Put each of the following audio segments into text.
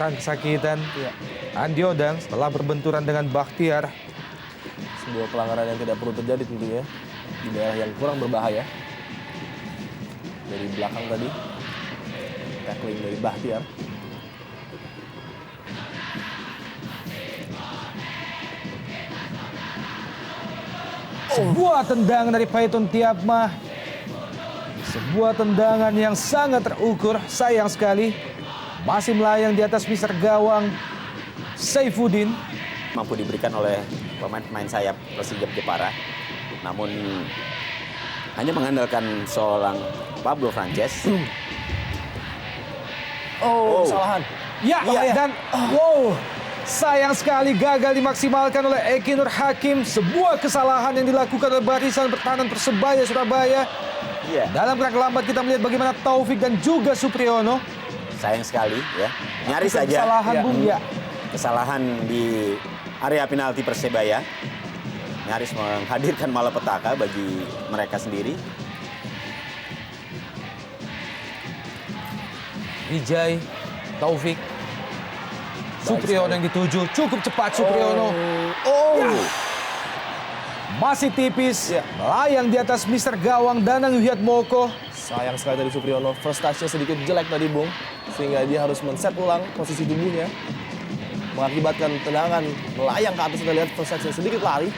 menyerang kesakitan. Andi Odang setelah berbenturan dengan Bakhtiar. Sebuah pelanggaran yang tidak perlu terjadi tentunya di daerah yang kurang berbahaya. Dari belakang tadi, tackling dari Bakhtiar. Sebuah tendangan dari Paiton Tiapma. Sebuah tendangan yang sangat terukur. Sayang sekali. Masih melayang di atas mister gawang Saifuddin. Mampu diberikan oleh pemain-pemain sayap Persijap Jepara. Namun hanya mengandalkan seorang Pablo Frances. Kesalahan. Ya, dan wow. Sayang sekali gagal dimaksimalkan oleh Eki Nur Hakim. Sebuah kesalahan yang dilakukan oleh barisan pertahanan Persebaya Surabaya. Iya. Dalam gerak lambat kita melihat bagaimana Taufik dan juga Supriyono. Sayang sekali ya. Nyaris saja Kesalahan Bung ya. kesalahan di area penalti Persebaya. Nyaris menghadirkan malapetaka bagi mereka sendiri. Wijay, Taufik, Supriyono yang dituju. Cukup cepat Supriyono. Ya. Masih tipis. Melayang di atas mister gawang Danang Wiatmoko. Sayang sekali dari Supriyono. First touch-nya sedikit jelek tadi, Bung. Sehingga dia harus men-set ulang posisi tubuhnya. Mengakibatkan tendangan melayang ke atas. Kita lihat first touch-nya sedikit lari.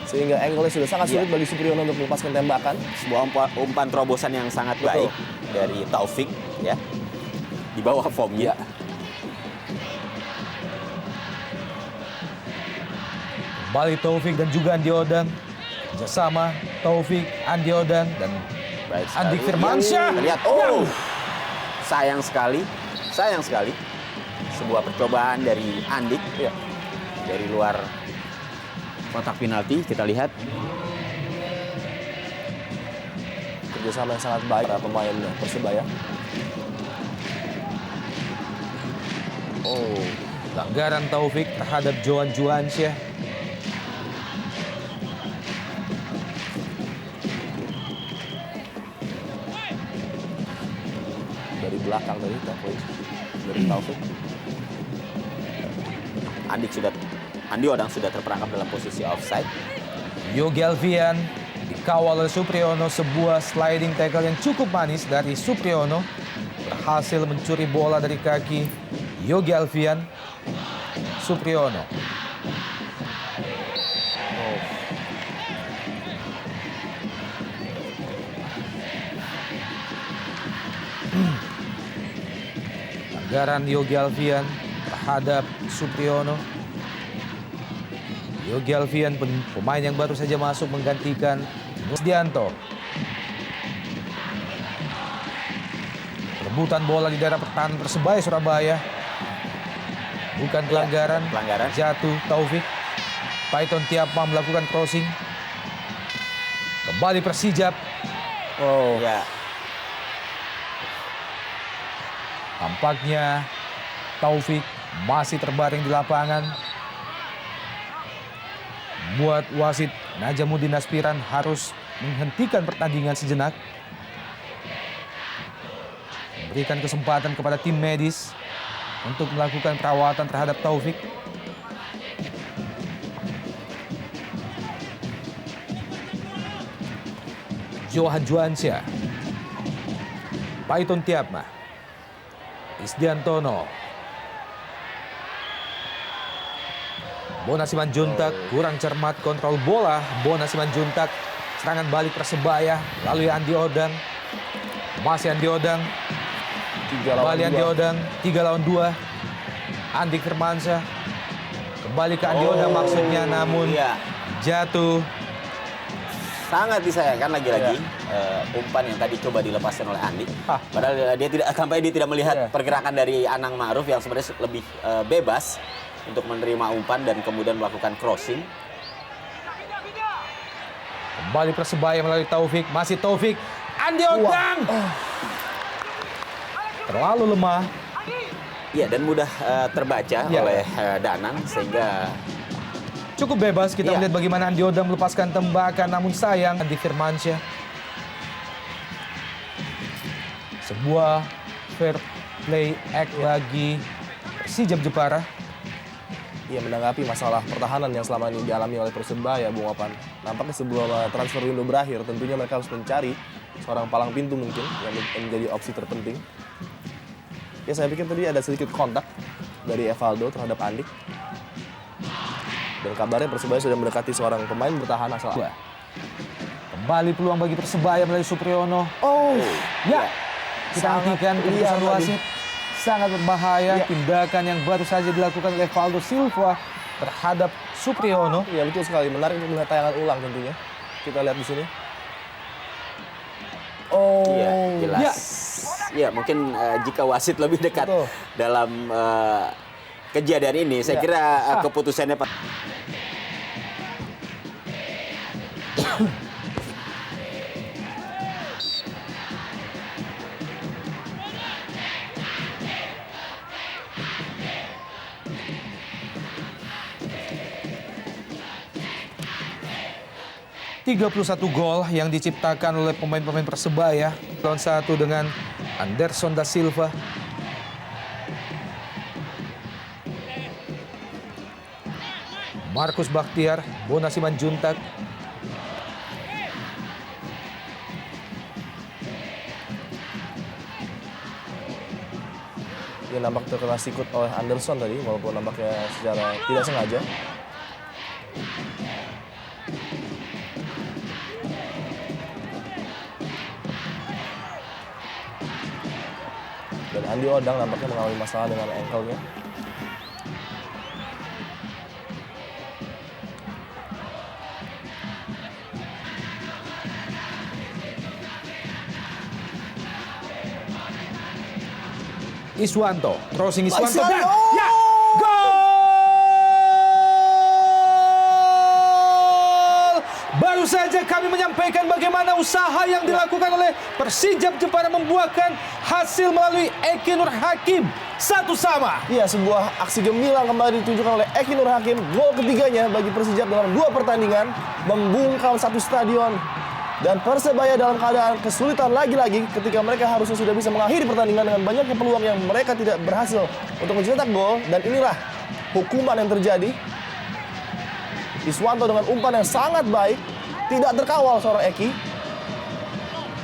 Sehingga angle-nya sudah sangat sulit bagi Supriyono untuk melepaskan tembakan. Sebuah umpan terobosan yang sangat baik dari Taufik ya. Di bawah formnya. Kembali Taufik dan juga Andi Odang. Kerjasama Taufik, Andi Odang, dan Baik sekali. Andik Firmansyah. Lihat, sayang sekali. Sebuah percobaan dari Andik dari luar kotak penalti. Kita lihat Kerjasama yang sangat baik para pemain Persebaya. Pelanggaran Taufik terhadap Johan Juansyah. Dari belakang dari tackling dari Taufik. Andi Odang sudah terperangkap dalam posisi offside. Yogi Alfian dikawal oleh Supriyono. Sebuah sliding tackle yang cukup manis dari Supriyono. Berhasil mencuri bola dari kaki Yogi Alfian. Supriyono. Pelanggaran Yogi Alfian terhadap Supriyono. Yogi Alfian pemain yang baru saja masuk menggantikan Musdianto. Perebutan bola di daerah pertahanan Persebaya Surabaya. Bukan pelanggaran. Jatuh Taufik. Paiton Tiapma melakukan crossing. Kembali Persijap. Tampaknya Taufik masih terbaring di lapangan. Buat wasit Najamuddin Aspiran harus menghentikan pertandingan sejenak. Memberikan kesempatan kepada tim medis untuk melakukan perawatan terhadap Taufik. Johan Juansyah. Paiton Tiapma. Isdiantono. Bona Simanjuntak kurang cermat kontrol bola. Bona Simanjuntak serangan balik Persebaya. Lalu Andi Odang. Masih Andi Odang. Kembali Andi Odang. 3 lawan 2. Andik Firmansyah. Kembali ke Andi Odang maksudnya, namun jatuh. Sangat disayangkan lagi-lagi umpan yang tadi coba dilepaskan oleh Andi. Padahal dia tidak melihat pergerakan dari Anang Ma'ruf yang sebenarnya lebih bebas untuk menerima umpan dan kemudian melakukan crossing. Kembali Persebaya melalui Taufik. Masih Taufik. Andi Odang. Terlalu lemah. Iya, dan mudah terbaca oleh Danang sehingga cukup bebas kita melihat bagaimana Andi Odang melepaskan tembakan, namun sayang Andi Firmansyah. Sebuah fair play act bagi Persijap Jepara. Ia menanggapi masalah pertahanan yang selama ini dialami oleh Persebaya, Bung Opan. Nampaknya sebelum transfer window berakhir, tentunya mereka harus mencari seorang palang pintu mungkin yang menjadi opsi terpenting. Ya, saya pikir tadi ada sedikit kontak dari Evaldo terhadap Andik. Dan kabarnya Persebaya sudah mendekati seorang pemain bertahan asal. Kembali peluang bagi Persebaya melalui Supriyono. Oh, Ya, kita Sangat hentikan liar keputusan tadi. wasit. Sangat berbahaya Ya. tindakan yang baru saja dilakukan oleh Valdo Silva terhadap Supriyono. iya betul sekali. Menarik untuk melihat tayangan ulang tentunya. Kita lihat di sini. Oh, Iya, jelas. Ya, mungkin jika wasit lebih dekat Betul. dalam kejadian ini, saya Ya. kira keputusannya Pak. .31 gol yang diciptakan oleh pemain-pemain Persebaya. Lawan 1 dengan Anderson da Silva. Markus Bakhtiar, Bona Simanjuntak. Dia nampak terkena sikut oleh Anderson tadi, walaupun nampaknya secara tidak sengaja. Dan Andi Odang nampaknya mengalami masalah dengan ankle-nya. Iswanto, crossing Iswanto. Iswanto! Dan, ya, gol! Baru saja kami menyampaikan bagaimana usaha yang dilakukan oleh Persijap Jepara membuahkan hasil melalui Eki Nur Hakim. 1-1. Iya, sebuah aksi gemilang kembali ditunjukkan oleh Eki Nur Hakim. Gol ketiganya bagi Persijap dalam 2 pertandingan, membungkam satu stadion. Dan Persebaya dalam keadaan kesulitan lagi-lagi ketika mereka harusnya sudah bisa mengakhiri pertandingan dengan banyaknya peluang yang mereka tidak berhasil untuk mencetak gol. Dan inilah hukuman yang terjadi. Iswanto dengan umpan yang sangat baik, tidak terkawal seorang Eki.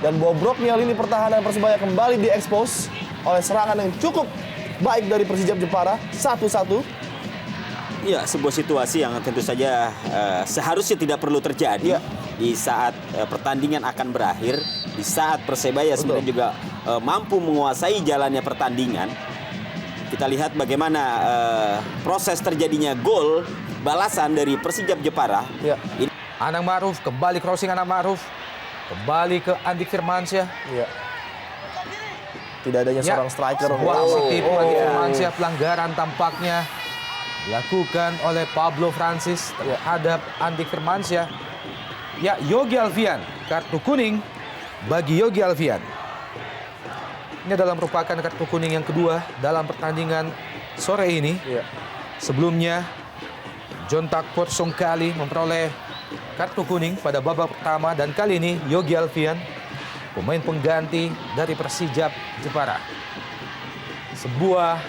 Dan bobroknya lini pertahanan Persebaya kembali diekspos oleh serangan yang cukup baik dari Persijap Jepara. 1-1. Ya, sebuah situasi yang tentu saja seharusnya tidak perlu terjadi Iya. di saat pertandingan akan berakhir, di saat Persebaya Betul. sebenarnya juga mampu menguasai jalannya pertandingan. Kita lihat bagaimana proses terjadinya gol balasan dari Persijap Jepara. Ya. Ini Anang Maruf, kembali crossing Anang Maruf. Kembali ke Andik Firmansyah. Iya. Tidak adanya Ya, seorang striker. sebuah aksi tipu Andik Oh. Firmansyah. Pelanggaran tampaknya dilakukan oleh Pablo Francis terhadap Andik Firmansyah. Ya, Yogi Alfian, kartu kuning bagi Yogi Alfian. Ini adalah merupakan kartu kuning yang kedua dalam pertandingan sore ini. Iya. Sebelumnya, John Takpor Songkali memperoleh kartu kuning pada babak pertama, dan kali ini Yogi Alfian, pemain pengganti dari Persijap Jepara. Sebuah